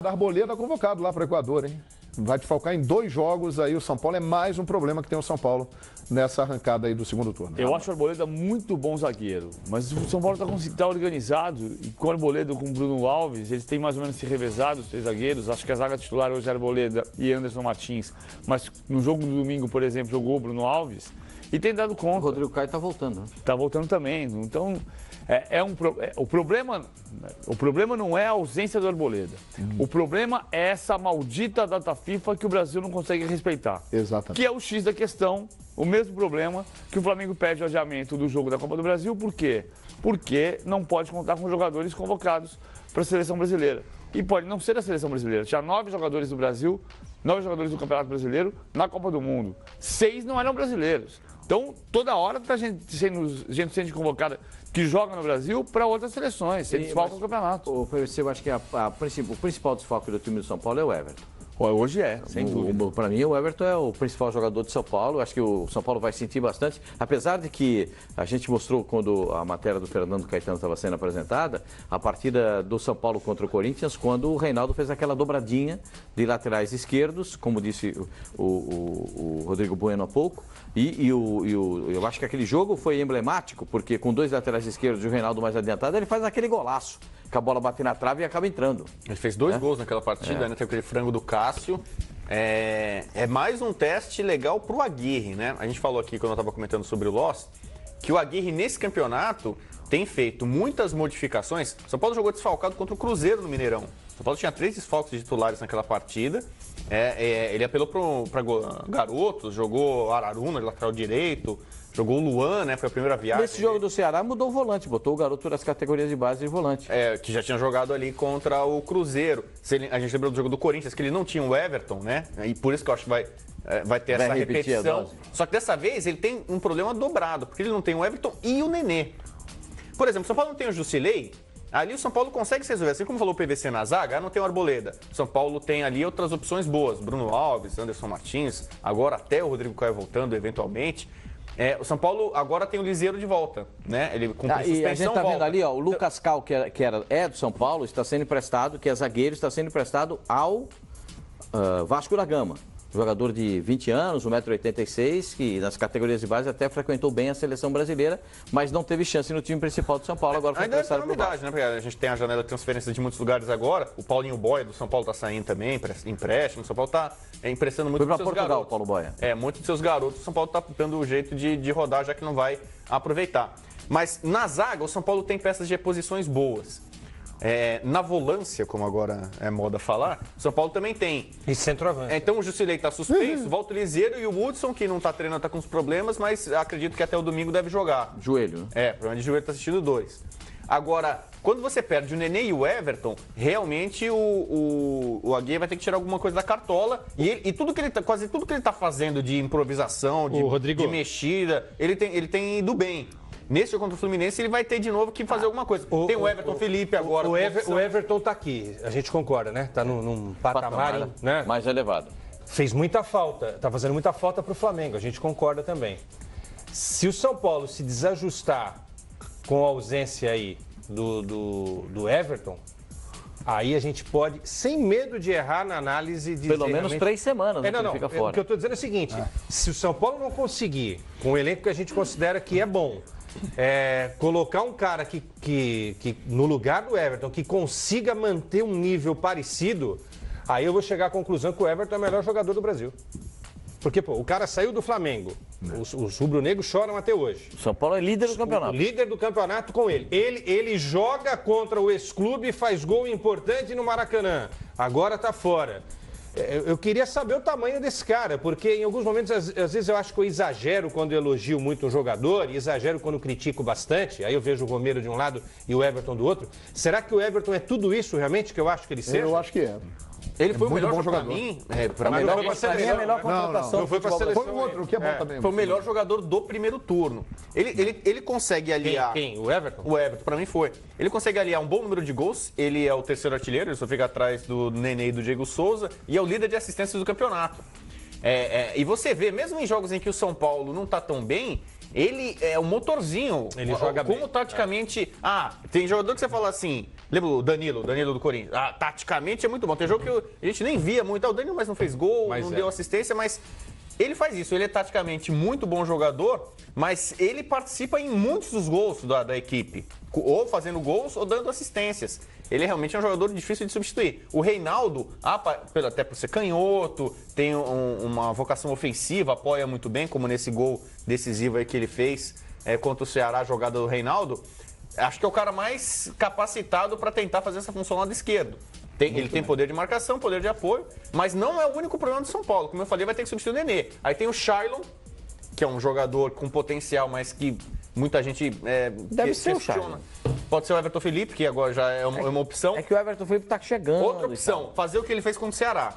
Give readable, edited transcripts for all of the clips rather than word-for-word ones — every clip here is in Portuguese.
Arboleda convocado lá para o Equador, hein? Vai desfalcar em 2 jogos aí o São Paulo. É mais um problema que tem o São Paulo nessa arrancada aí do segundo turno. Eu acho o Arboleda muito bom zagueiro, mas o São Paulo está organizado e com o Arboleda, com o Bruno Alves, eles têm mais ou menos se revezado, os 3 zagueiros. Acho que a zaga titular hoje é Arboleda e Anderson Martins, mas no jogo do domingo, por exemplo, jogou o Bruno Alves e tem dado conta. O Rodrigo Caio está voltando, né? Está voltando também. Então, o problema não é a ausência do Arboleda. O problema é essa maldita data FIFA que o Brasil não consegue respeitar. Exatamente. Que é o X da questão, o mesmo problema que o Flamengo pede o adiamento do jogo da Copa do Brasil. Por quê? Porque não pode contar com jogadores convocados para a seleção brasileira. E pode não ser a seleção brasileira. Tinha 9 jogadores do Brasil, 9 jogadores do Campeonato Brasileiro na Copa do Mundo. 6 não eram brasileiros. Então, toda hora está gente sendo convocada que joga no Brasil para outras seleções, sem desfalque no campeonato. O PVC, eu acho que o principal desfalque do time do São Paulo é o Everton. Hoje é, sem dúvida. Para mim, o Everton é o principal jogador de São Paulo. Acho que o São Paulo vai sentir bastante. Apesar de que a gente mostrou quando a matéria do Fernando Caetano estava sendo apresentada, a partida do São Paulo contra o Corinthians, quando o Reinaldo fez aquela dobradinha de laterais esquerdos, como disse o Rodrigo Bueno há pouco. Eu acho que aquele jogo foi emblemático, porque com 2 laterais esquerdos e o Reinaldo mais adiantado, ele faz aquele golaço, que a bola bate na trave e acaba entrando. Ele fez 2 gols naquela partida, né? Teve aquele frango do Cássio. É mais um teste legal pro Aguirre, né? A gente falou aqui, quando eu estava comentando sobre o Loss, que o Aguirre, nesse campeonato, tem feito muitas modificações. São Paulo jogou desfalcado contra o Cruzeiro no Mineirão. São Paulo tinha 3 desfalques de titulares naquela partida. Ele apelou para garotos, jogou Araruna, lateral direito, jogou o Luan, né? Foi a primeira viagem. Nesse jogo do Ceará mudou o volante, botou o garoto das categorias de base de volante. Que já tinha jogado ali contra o Cruzeiro. A gente lembrou do jogo do Corinthians, que ele não tinha o Everton, né? E por isso que eu acho que vai ter essa repetição. Só que dessa vez ele tem um problema dobrado, porque ele não tem o Everton e o Nenê. Por exemplo, o São Paulo não tem o Jusilei. Ali o São Paulo consegue se resolver. Assim como falou o PVC na zaga, não tem o Arboleda. O São Paulo tem ali outras opções boas. Bruno Alves, Anderson Martins, agora até o Rodrigo Caio voltando eventualmente. O São Paulo agora tem o Liseiro de volta, né? Ele cumpriu suspensão. E a gente tá vendo ali, ó, o Lucas Cal, que é do São Paulo, está sendo emprestado, que é zagueiro, está sendo emprestado ao Vasco da Gama. Jogador de 20 anos, 1,86 m, que nas categorias de base até frequentou bem a seleção brasileira, mas não teve chance no time principal do São Paulo. Agora foi ainda é novidade, né? Porque a gente tem a janela de transferência de muitos lugares agora. O Paulinho Boia do São Paulo está saindo também, empréstimo. O São Paulo está emprestando muito dos seus Portugal, garotos. Paulo Boia. Muitos dos seus garotos. O São Paulo está dando o jeito de rodar, já que não vai aproveitar. Mas na zaga, o São Paulo tem peças de reposições boas. Na volância, como agora é moda falar, o São Paulo também tem. E centroavante. Então o Jusilei está suspenso, volta o Liseiro e o Hudson, que não está treinando, está com uns problemas, mas acredito que até o domingo deve jogar. Joelho, né? Problema de joelho, está assistindo 2. Agora, quando você perde o Nenê e o Everton, realmente o Aguirre vai ter que tirar alguma coisa da cartola. E quase tudo que ele está fazendo de improvisação, de mexida, ele tem ido bem. Nesse jogo contra o Fluminense, ele vai ter de novo que fazer alguma coisa. Tem o Everton Felipe agora. O Everton tá aqui, a gente concorda, né? Tá num patamar, né? Mais elevado. Fez muita falta, tá fazendo muita falta pro Flamengo, a gente concorda também. Se o São Paulo se desajustar com a ausência aí do Everton, aí a gente pode, sem medo de errar na análise, dizer... Pelo menos 3 semanas, né, não, fica fora. O que eu tô dizendo é o seguinte, se o São Paulo não conseguir, com o elenco que a gente considera que é bom, colocar um cara que no lugar do Everton, que consiga manter um nível parecido, aí eu vou chegar à conclusão que o Everton é o melhor jogador do Brasil. Porque, o cara saiu do Flamengo. Os rubro-negros choram até hoje. O São Paulo é líder do campeonato. O líder do campeonato com ele. Ele joga contra o ex-clube e faz gol importante no Maracanã. Agora tá fora. Eu queria saber o tamanho desse cara, porque em alguns momentos, às vezes eu acho que eu exagero quando eu elogio muito um jogador e exagero quando critico bastante. Aí eu vejo o Romero de um lado e o Everton do outro. Será que o Everton é tudo isso realmente que eu acho que ele seja? Eu acho que é. Ele foi o melhor bom jogador. Pra mim. A melhor contratação. Não foi pra seleção. Foi o outro, que é bom também. Foi o melhor jogador do primeiro turno. Ele consegue aliar... Quem? O Everton? O Everton, pra mim foi. Ele consegue aliar um bom número de gols, ele é o 3º artilheiro, ele só fica atrás do Nenê e do Diego Souza, e é o líder de assistências do campeonato. E você vê, mesmo em jogos em que o São Paulo não tá tão bem, Ele é um motorzinho. Ele joga bem. Como taticamente... tem jogador que você fala assim... Lembra o Danilo do Corinthians? Taticamente é muito bom. Tem jogo que a gente nem via muito. O Danilo mas não fez gol, não deu assistência, mas... Ele faz isso, ele é taticamente muito bom jogador, mas ele participa em muitos dos gols da equipe. Ou fazendo gols ou dando assistências. Ele realmente é um jogador difícil de substituir. O Reinaldo, até por ser canhoto, tem uma vocação ofensiva, apoia muito bem, como nesse gol decisivo aí que ele fez contra o Ceará, a jogada do Reinaldo. Acho que é o cara mais capacitado para tentar fazer essa função lá do esquerdo. Ele tem poder de marcação, poder de apoio, mas não é o único problema do São Paulo. Como eu falei, vai ter que substituir o Nenê. Aí tem o Shailon, que é um jogador com potencial, mas que muita gente deve ser o Shailon. Pode ser o Everton Felipe, que agora já é uma opção. É que o Everton Felipe tá chegando. Outra opção, fazer o que ele fez contra o Ceará.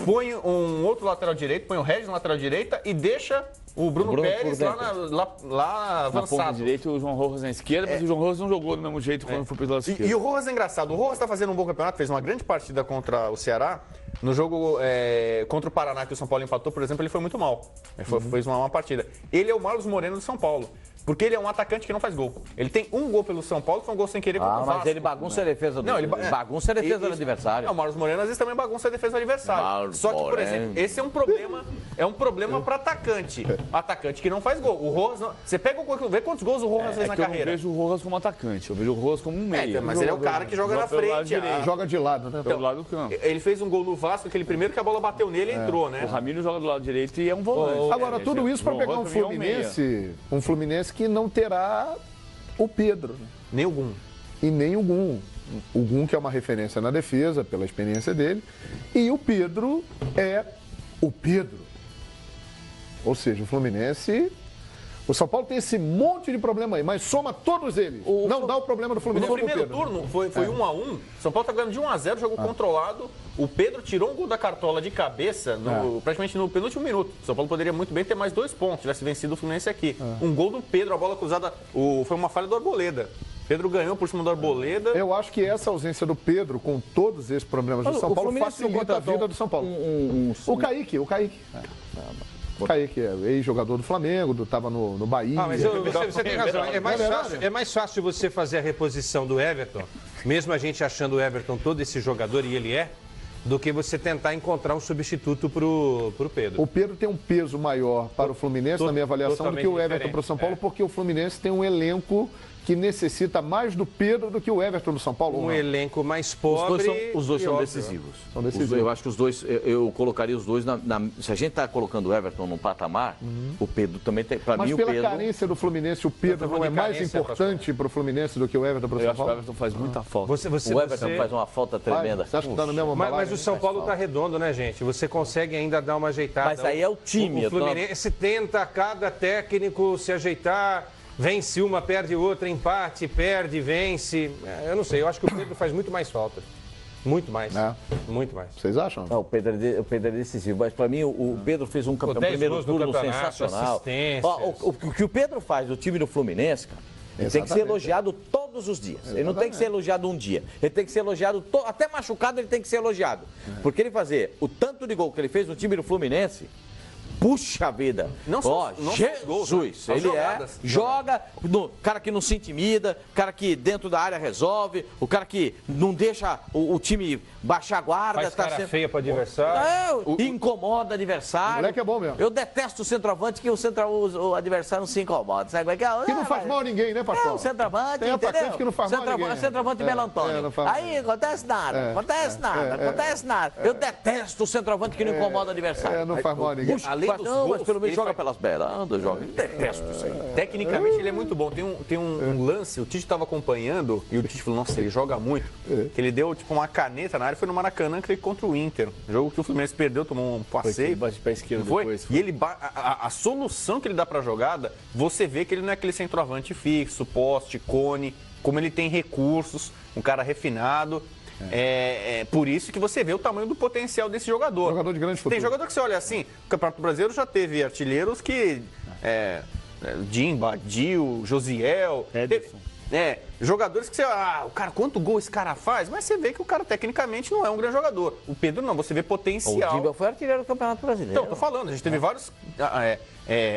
Põe um outro lateral direito, põe o Regis na lateral direita e deixa o Bruno Pérez lá avançado. Na ponta direita, o João Rojas na esquerda, mas o João Rojas não jogou do mesmo jeito quando foi pelo lado esquerdo. E o Rojas é engraçado. O Rojas está fazendo um bom campeonato, fez uma grande partida contra o Ceará. No jogo contra o Paraná, que o São Paulo empatou, por exemplo, ele foi muito mal. Fez uma partida. Ele é o Marlos Moreno do São Paulo. Porque ele é um atacante que não faz gol. Ele tem um gol pelo São Paulo, foi um gol sem querer contra o Vasco. Mas ele bagunça a defesa do adversário. O Marlos Moreno às vezes também bagunça a defesa do adversário. Só que, por exemplo, esse é um problema para atacante. Atacante que não faz gol. O Rojas, você pega o gol, vê quantos gols o Rojas fez na carreira. Eu não vejo o Rojas como atacante, eu vejo o Rojas como um meia. Mas ele é o cara que joga na frente. Joga de lado, né? Pelo lado do campo. Ele fez um gol no Vasco, aquele primeiro que a bola bateu nele e entrou, né? O Ramiro joga do lado direito e é um volante. Agora, tudo isso para pegar um Fluminense que não terá o Pedro. Nem o Gum. E nem o Gum. O Gum, que é uma referência na defesa, pela experiência dele. E o Pedro é o Pedro. Ou seja, o Fluminense... O São Paulo tem esse monte de problema aí, mas soma todos eles. Não dá o problema do Fluminense. No primeiro turno foi 1-1. São Paulo tá ganhando de 1-0, jogo controlado. O Pedro tirou um gol da cartola de cabeça, praticamente no penúltimo minuto. O São Paulo poderia muito bem ter mais 2 pontos, tivesse vencido o Fluminense aqui. Um gol do Pedro, a bola cruzada, foi uma falha do Arboleda. Pedro ganhou por cima do Arboleda. Eu acho que essa ausência do Pedro, com todos esses problemas do São Paulo, facilita a vida do São Paulo. O Kaique. O Kaique é ex-jogador do Flamengo, estava no Bahia. Mas você tem razão. É mais fácil você fazer a reposição do Everton, mesmo a gente achando o Everton todo esse jogador, e ele do que você tentar encontrar um substituto pro Pedro. O Pedro tem um peso maior para o Fluminense, na minha avaliação, do que o Everton para o São Paulo, porque o Fluminense tem um elenco que necessita mais do Pedro do que o Everton do São Paulo. Um elenco mais pobre. Os dois são decisivos. Eu acho que os dois, eu colocaria os dois se a gente está colocando o Everton num patamar, o Pedro também tem. Para mim, o Pedro. Mas pela carência do Fluminense, o Pedro não é mais importante para o Fluminense do que o Everton para o São Paulo? Eu acho que o Everton faz muita falta. O Everton faz uma falta tremenda. Você acha que está no mesmo Mas o São Paulo está redondo, né, gente? Você consegue ainda dar uma ajeitada. Mas aí é o time. O Fluminense tenta, cada técnico, se ajeitar. Vence uma, perde outra, empate, perde, vence. Eu não sei, eu acho que o Pedro faz muito mais falta. Muito mais. Muito mais. Vocês acham? Não, o Pedro é decisivo, mas para mim o Pedro fez um primeiro turno sensacional. O que o Pedro faz do time do Fluminense, cara, ele tem que ser elogiado todos os dias. Ele não tem que ser elogiado um dia. Ele tem que ser elogiado, até machucado ele tem que ser elogiado. Porque ele fazer o tanto de gol que ele fez no time do Fluminense... Puxa vida! Jesus! Ele joga, cara que não se intimida, cara que dentro da área resolve, o cara que não deixa o time baixar a guarda. Faz cara feia para adversário. O Incomoda adversário. moleque é bom mesmo. Eu detesto o centroavante que o adversário não se incomoda. Sabe como é que Que não faz mal a ninguém, né, pastor? O centroavante, tem atacante que não faz mal a ninguém. Centroavante Belo Antônio. Aí acontece nada, acontece nada. Eu detesto o centroavante que não incomoda o adversário. Não faz mal a ninguém. Mas pelo menos joga pelas beiradas, joga. Detesto isso aí. Tecnicamente ele é muito bom. Tem um lance, o Tite estava acompanhando e o Tite falou, nossa, ele joga muito. Que ele deu tipo uma caneta na área, foi no Maracanã, que ele contra o Inter. Jogo que o Fluminense perdeu, tomou um passeio. Bate pra esquerda depois. E ele a solução que ele dá pra jogada, você vê que ele não é aquele centroavante fixo, poste, cone, como ele tem recursos, um cara refinado. É por isso que você vê o tamanho do potencial desse jogador. Jogador de grande futuro. Tem jogador que você olha assim, o Campeonato Brasileiro já teve artilheiros que... Dimba, Dil, Josiel... Jogadores que você... o cara, quanto gol esse cara faz? Mas você vê que o cara, tecnicamente, não é um grande jogador. O Pedro não, você vê potencial. O Dibba foi artilheiro do Campeonato Brasileiro. Então, tô falando, a gente teve vários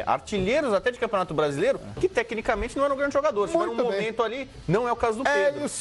artilheiros até de Campeonato Brasileiro que, tecnicamente, não eram grandes jogadores. Mas no momento ali, não é o caso do Pedro. É isso aí.